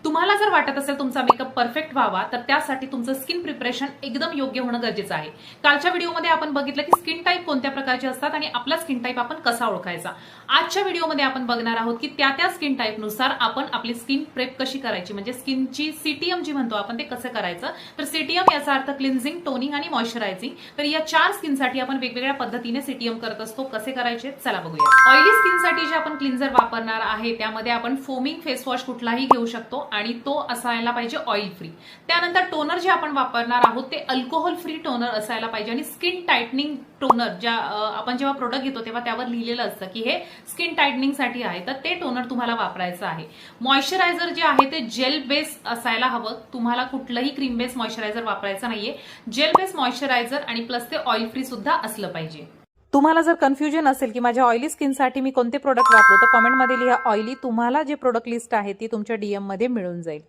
तुम्हाला जर वाटत असेल तुमचा मेकअप परफेक्ट व्हावा तर त्यासाठी तुमचं स्किन प्रिपरेशन एकदम योग्य होणं गरजेचं आहे। कालच्या व्हिडिओमध्ये आपण बघितलं की स्किन टाईप कोणत्या प्रकारचे असतात आणि आपला स्किन टाईप आपण कसा ओळखायचा। आजच्या व्हिडिओमध्ये आपण बघणार आहोत की त्या स्किन टाईपनुसार आपण आपली स्किन प्रेप कशी करायची, म्हणजे स्किनची सीटीएम जी म्हणतो आपण ते कसं करायचं। तर सीटीएम याचा अर्थ क्लिन्झिंग, टोनिंग आणि मॉइश्चरायझिंग। तर या 4 स्किनसाठी आपण वेगवेगळ्या पद्धतीने सीटीएम करत असतो। कसे करायचे चला बघूया। ऑइली स्किनसाठी जे आपण क्लिन्झर वापरणार आहे त्यामध्ये आपण फोमिंग फेस वॉश कुठलाही घेऊ शकतो आणि तो असायला पाहिजे ऑइल फ्री। त्यानंतर टोनर जे आपण वापरणार आहोत ते अल्कोहोल फ्री टोनर असायला पाहिजे आणि स्किन टाइटनिंग टोनर ज्या आपण जेव्हा प्रोडक्ट घेतो तेव्हा त्यावर लिहिलेलं असतं की हे स्किन टाइटनिंग साठी आहे, तर ते टोनर तुम्हाला वापरायचं आहे। मॉइश्चरायझर जे आहे ते जेल बेस असायला हवं, तुम्हाला कुठलंही क्रीम बेस मॉइश्चरायझर वापरायचं नाहीये। जेल बेस मॉइश्चरायझर आणि प्लस ते ऑइल फ्री सुद्धा असलं पाहिजे। तुम्हाला जर कन्फ्युजन असेल की माझ्या ऑइली स्किनसाठी मी कोणते प्रोडक्ट वापरू तर कमेंटमध्ये लिहा ऑइली। तुम्हाला जे प्रोडक्ट लिस्ट आहे ती तुमच्या डीएम मध्ये मिळून जाईल।